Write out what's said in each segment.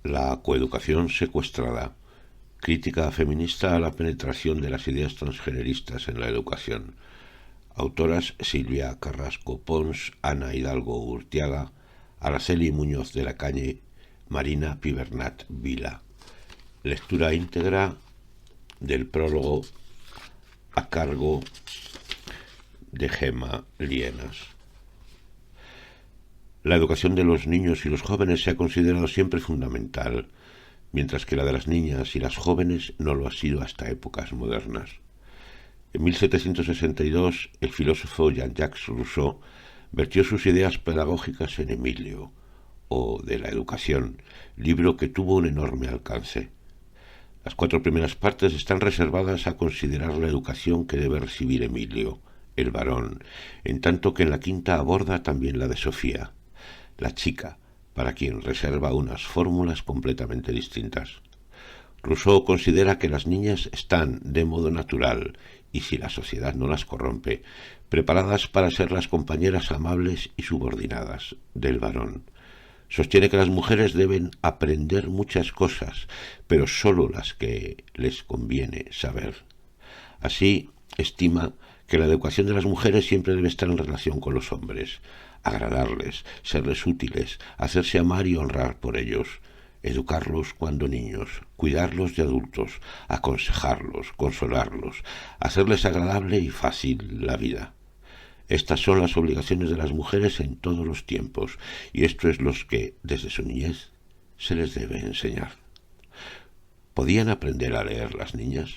La coeducación secuestrada. Crítica feminista a la penetración de las ideas transgeneristas en la educación. Autoras Silvia Carrasco Pons, Ana Hidalgo Urtiaga, Araceli Muñoz de la Calle, Marina Pibernat Vila. Lectura íntegra del prólogo a cargo de Gemma Lienas. La educación de los niños y los jóvenes se ha considerado siempre fundamental, mientras que la de las niñas y las jóvenes no lo ha sido hasta épocas modernas. En 1762, el filósofo Jean-Jacques Rousseau vertió sus ideas pedagógicas en Emilio, o de la educación, libro que tuvo un enorme alcance. Las 4 primeras partes están reservadas a considerar la educación que debe recibir Emilio, el varón, en tanto que en la 5ª aborda también la de Sofía, la chica, para quien reserva unas fórmulas completamente distintas. Rousseau considera que las niñas están, de modo natural, y si la sociedad no las corrompe, preparadas para ser las compañeras amables y subordinadas del varón. Sostiene que las mujeres deben aprender muchas cosas, pero sólo las que les conviene saber. Así, estima que la educación de las mujeres siempre debe estar en relación con los hombres, agradarles, serles útiles, hacerse amar y honrar por ellos, educarlos cuando niños, cuidarlos de adultos, aconsejarlos, consolarlos, hacerles agradable y fácil la vida. Estas son las obligaciones de las mujeres en todos los tiempos, y esto es lo que, desde su niñez, se les debe enseñar. ¿Podían aprender a leer las niñas?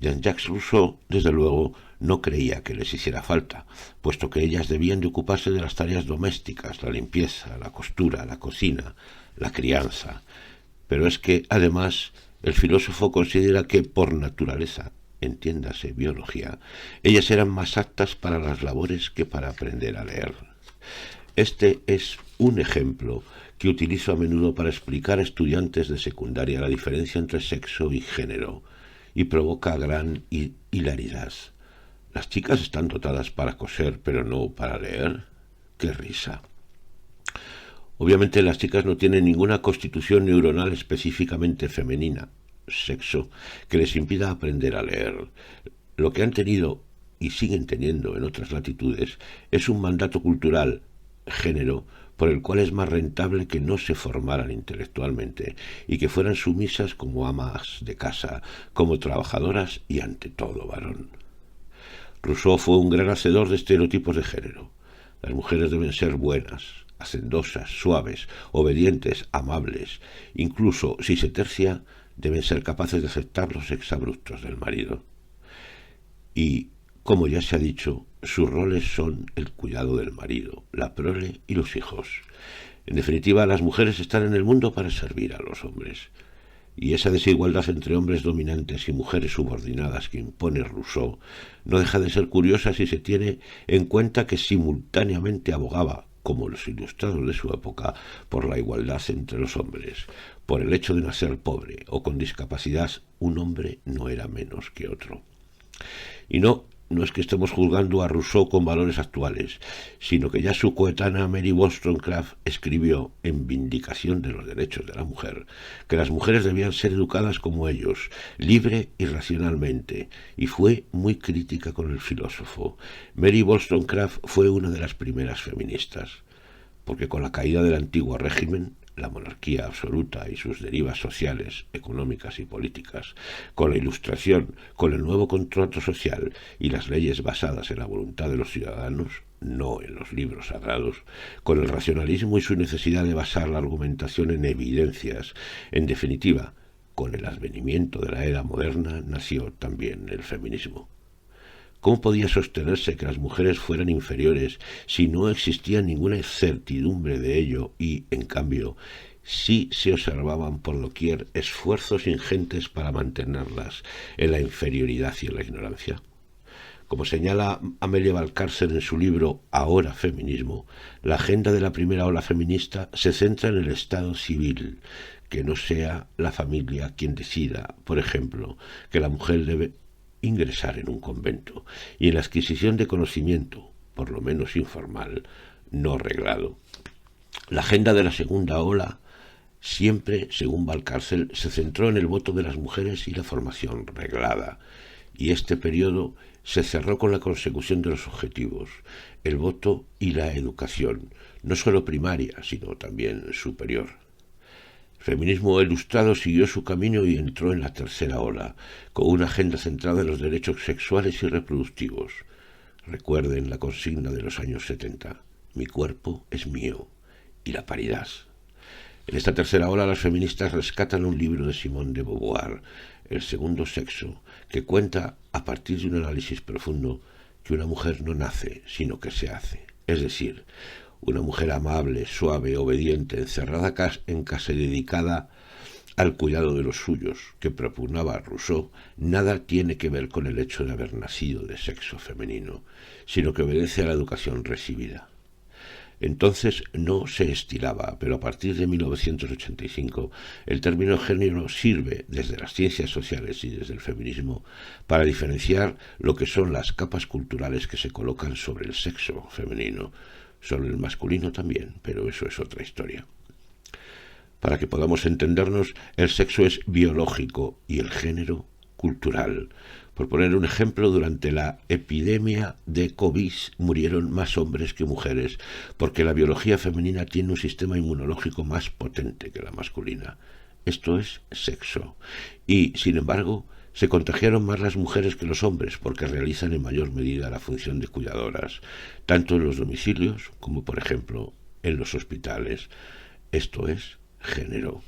Jean-Jacques Rousseau, desde luego, no creía que les hiciera falta, puesto que ellas debían de ocuparse de las tareas domésticas, la limpieza, la costura, la cocina, la crianza. Pero es que, además, el filósofo considera que, por naturaleza, entiéndase biología, ellas eran más aptas para las labores que para aprender a leer. Este es un ejemplo que utilizo a menudo para explicar a estudiantes de secundaria la diferencia entre sexo y género, y provoca gran hilaridad. ¿Las chicas están dotadas para coser, pero no para leer? ¡Qué risa! Obviamente las chicas no tienen ninguna constitución neuronal específicamente femenina, sexo, que les impida aprender a leer. Lo que han tenido y siguen teniendo en otras latitudes es un mandato cultural, género, por el cual es más rentable que no se formaran intelectualmente y que fueran sumisas como amas de casa, como trabajadoras y ante todo varón. Rousseau fue un gran hacedor de estereotipos de género. Las mujeres deben ser buenas, hacendosas, suaves, obedientes, amables. Incluso, si se tercia, deben ser capaces de aceptar los exabruptos del marido. Y, como ya se ha dicho, sus roles son el cuidado del marido, la prole y los hijos. En definitiva, las mujeres están en el mundo para servir a los hombres. Y esa desigualdad entre hombres dominantes y mujeres subordinadas que impone Rousseau no deja de ser curiosa si se tiene en cuenta que simultáneamente abogaba, como los ilustrados de su época, por la igualdad entre los hombres. Por el hecho de nacer pobre o con discapacidad, un hombre no era menos que otro. Y no es que estemos juzgando a Rousseau con valores actuales, sino que ya su coetánea Mary Wollstonecraft escribió, en vindicación de los derechos de la mujer, que las mujeres debían ser educadas como ellos, libre y racionalmente, y fue muy crítica con el filósofo. Mary Wollstonecraft fue una de las primeras feministas, porque con la caída del antiguo régimen, la monarquía absoluta y sus derivas sociales, económicas y políticas, con la Ilustración, con el nuevo contrato social y las leyes basadas en la voluntad de los ciudadanos, no en los libros sagrados, con el racionalismo y su necesidad de basar la argumentación en evidencias, en definitiva, con el advenimiento de la era moderna, nació también el feminismo. ¿Cómo podía sostenerse que las mujeres fueran inferiores si no existía ninguna certidumbre de ello y, en cambio, sí se observaban por doquier esfuerzos ingentes para mantenerlas en la inferioridad y en la ignorancia? Como señala Amelia Valcárcel en su libro Ahora Feminismo, la agenda de la primera ola feminista se centra en el Estado civil, que no sea la familia quien decida, por ejemplo, que la mujer debe ingresar en un convento, y en la adquisición de conocimiento, por lo menos informal, no reglado. La agenda de la segunda ola siempre, según Valcárcel, se centró en el voto de las mujeres y la formación reglada, y este periodo se cerró con la consecución de los objetivos, el voto y la educación, no solo primaria, sino también superior. El feminismo ilustrado siguió su camino y entró en la tercera ola, con una agenda centrada en los derechos sexuales y reproductivos. Recuerden la consigna de los años 70, mi cuerpo es mío, y la paridad. En esta tercera ola las feministas rescatan un libro de Simone de Beauvoir, El segundo sexo, que cuenta, a partir de un análisis profundo, que una mujer no nace, sino que se hace. Es decir, una mujer amable, suave, obediente, encerrada en casa y dedicada al cuidado de los suyos, que propugnaba Rousseau, nada tiene que ver con el hecho de haber nacido de sexo femenino, sino que obedece a la educación recibida. Entonces no se estilaba, pero a partir de 1985 el término género sirve desde las ciencias sociales y desde el feminismo para diferenciar lo que son las capas culturales que se colocan sobre el sexo femenino, sobre el masculino también, pero eso es otra historia. Para que podamos entendernos, el sexo es biológico y el género cultural. Por poner un ejemplo, durante la epidemia de COVID murieron más hombres que mujeres, porque la biología femenina tiene un sistema inmunológico más potente que la masculina. Esto es sexo. Y, sin embargo, se contagiaron más las mujeres que los hombres, porque realizan en mayor medida la función de cuidadoras, tanto en los domicilios como, por ejemplo, en los hospitales. Esto es género.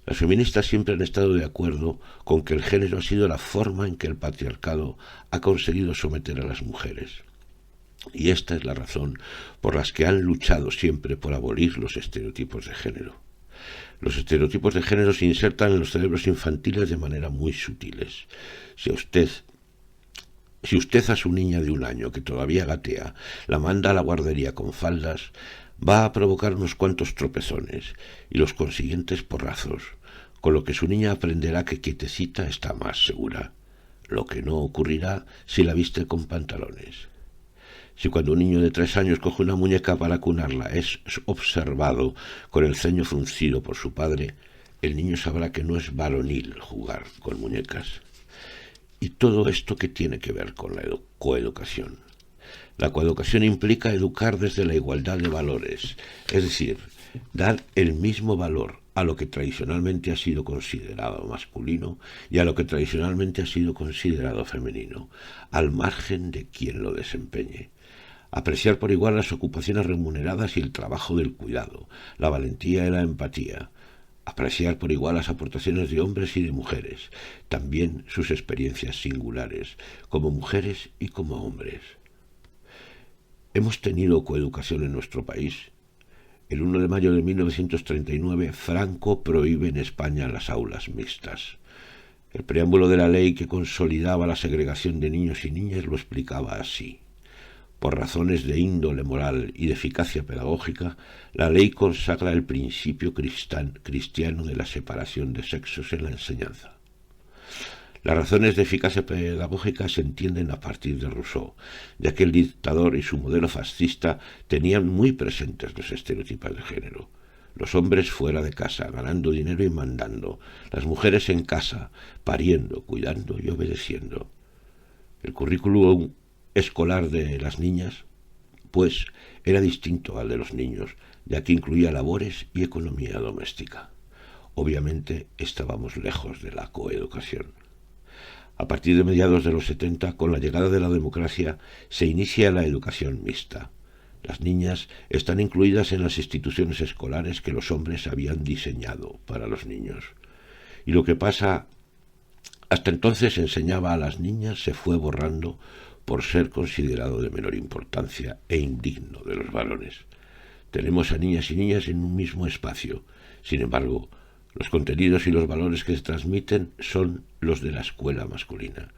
Las feministas siempre han estado de acuerdo con que el género ha sido la forma en que el patriarcado ha conseguido someter a las mujeres. Y esta es la razón por la que han luchado siempre por abolir los estereotipos de género. Los estereotipos de género se insertan en los cerebros infantiles de manera muy sutiles. Si usted a su niña de 1 año, que todavía gatea, la manda a la guardería con faldas, va a provocar unos cuantos tropezones y los consiguientes porrazos, con lo que su niña aprenderá que quietecita está más segura, lo que no ocurrirá si la viste con pantalones. Si cuando un niño de 3 años coge una muñeca para cunarla es observado con el ceño fruncido por su padre, el niño sabrá que no es varonil jugar con muñecas. Y todo esto que tiene que ver con la coeducación. La coeducación implica educar desde la igualdad de valores, es decir, dar el mismo valor a lo que tradicionalmente ha sido considerado masculino y a lo que tradicionalmente ha sido considerado femenino, al margen de quien lo desempeñe. Apreciar por igual las ocupaciones remuneradas y el trabajo del cuidado, la valentía y la empatía. Apreciar por igual las aportaciones de hombres y de mujeres, también sus experiencias singulares, como mujeres y como hombres. ¿Hemos tenido coeducación en nuestro país? El 1 de mayo de 1939, Franco prohíbe en España las aulas mixtas. El preámbulo de la ley que consolidaba la segregación de niños y niñas lo explicaba así. Por razones de índole moral y de eficacia pedagógica, la ley consagra el principio cristiano de la separación de sexos en la enseñanza. Las razones de eficacia pedagógica se entienden a partir de Rousseau, ya que el dictador y su modelo fascista tenían muy presentes los estereotipos de género. Los hombres fuera de casa, ganando dinero y mandando. Las mujeres en casa, pariendo, cuidando y obedeciendo. El currículum escolar de las niñas, pues, era distinto al de los niños, ya que incluía labores y economía doméstica. Obviamente estábamos lejos de la coeducación. A partir de mediados de los 70, con la llegada de la democracia, se inicia la educación mixta. Las niñas están incluidas en las instituciones escolares que los hombres habían diseñado para los niños. Y lo que pasa hasta entonces enseñaba a las niñas se fue borrando por ser considerado de menor importancia e indigno de los varones. Tenemos a niñas y niñas en un mismo espacio. Sin embargo, los contenidos y los valores que se transmiten son los de la escuela masculina.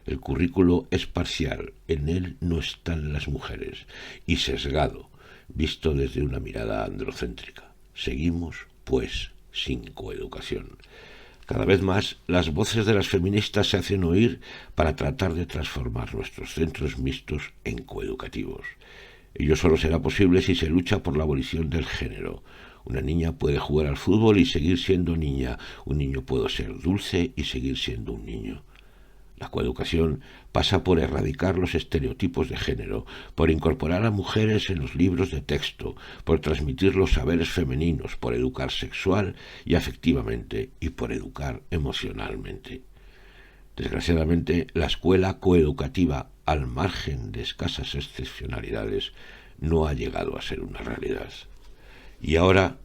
El currículo es parcial, en él no están las mujeres, y sesgado, visto desde una mirada androcéntrica. Seguimos, pues, sin coeducación. Cada vez más, las voces de las feministas se hacen oír para tratar de transformar nuestros centros mixtos en coeducativos. Ello solo será posible si se lucha por la abolición del género, Una niña puede jugar al fútbol y seguir siendo niña. Un niño puede ser dulce y seguir siendo un niño. La coeducación pasa por erradicar los estereotipos de género, por incorporar a mujeres en los libros de texto, por transmitir los saberes femeninos, por educar sexual y afectivamente y por educar emocionalmente. Desgraciadamente, la escuela coeducativa, al margen de escasas excepcionalidades, no ha llegado a ser una realidad. Y ahora,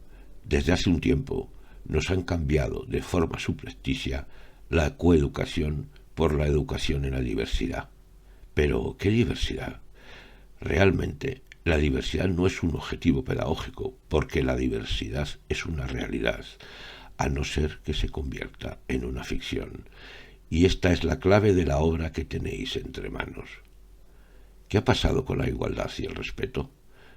desde hace un tiempo, nos han cambiado de forma subrepticia la coeducación por la educación en la diversidad. Pero, ¿qué diversidad? Realmente, la diversidad no es un objetivo pedagógico, porque la diversidad es una realidad, a no ser que se convierta en una ficción. Y esta es la clave de la obra que tenéis entre manos. ¿Qué ha pasado con la igualdad y el respeto?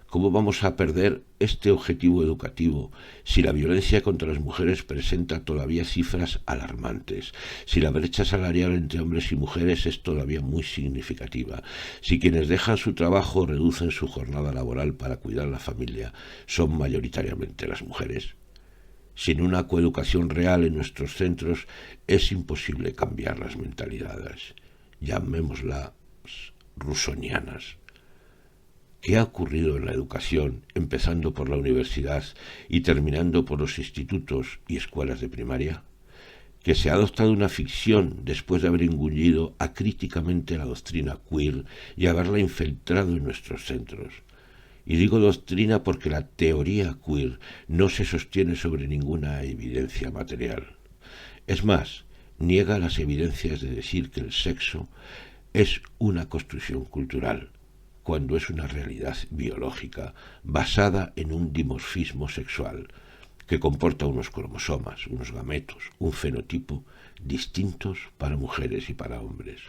¿Cómo vamos a perder este objetivo educativo si la violencia contra las mujeres presenta todavía cifras alarmantes, si la brecha salarial entre hombres y mujeres es todavía muy significativa, si quienes dejan su trabajo o reducen su jornada laboral para cuidar a la familia son mayoritariamente las mujeres? Sin una coeducación real en nuestros centros es imposible cambiar las mentalidades, llamémoslas rusonianas. ¿Qué ha ocurrido en la educación, empezando por la universidad y terminando por los institutos y escuelas de primaria? Que se ha adoptado una ficción después de haber engullido acríticamente la doctrina queer y haberla infiltrado en nuestros centros. Y digo doctrina porque la teoría queer no se sostiene sobre ninguna evidencia material. Es más, niega las evidencias de decir que el sexo es una construcción cultural, cuando es una realidad biológica basada en un dimorfismo sexual que comporta unos cromosomas, unos gametos, un fenotipo distintos para mujeres y para hombres.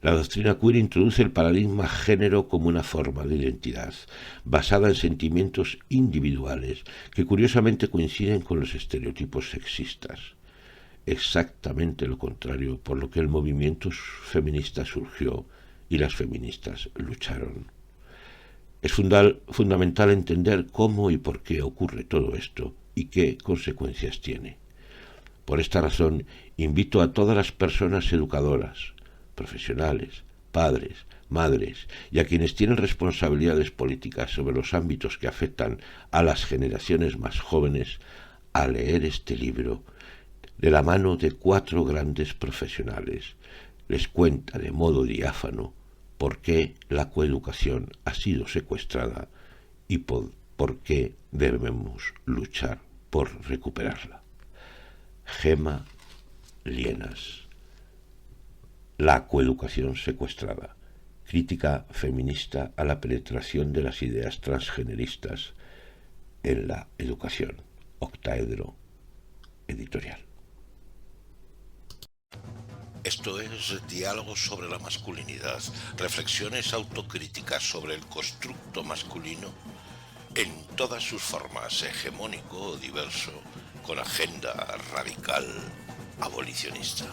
La doctrina queer introduce el paradigma género como una forma de identidad, basada en sentimientos individuales que curiosamente coinciden con los estereotipos sexistas. Exactamente lo contrario por lo que el movimiento feminista surgió y las feministas lucharon. Es fundamental entender cómo y por qué ocurre todo esto y qué consecuencias tiene. Por esta razón, invito a todas las personas educadoras, profesionales, padres, madres y a quienes tienen responsabilidades políticas sobre los ámbitos que afectan a las generaciones más jóvenes a leer este libro de la mano de 4 grandes profesionales. Les cuenta de modo diáfano por qué la coeducación ha sido secuestrada y por qué debemos luchar por recuperarla. Gema Lienas. La coeducación secuestrada. Crítica feminista a la penetración de las ideas transgeneristas en la educación. Octaedro Editorial. Esto es Diálogos sobre la masculinidad, reflexiones autocríticas sobre el constructo masculino en todas sus formas, hegemónico o diverso, con agenda radical abolicionista.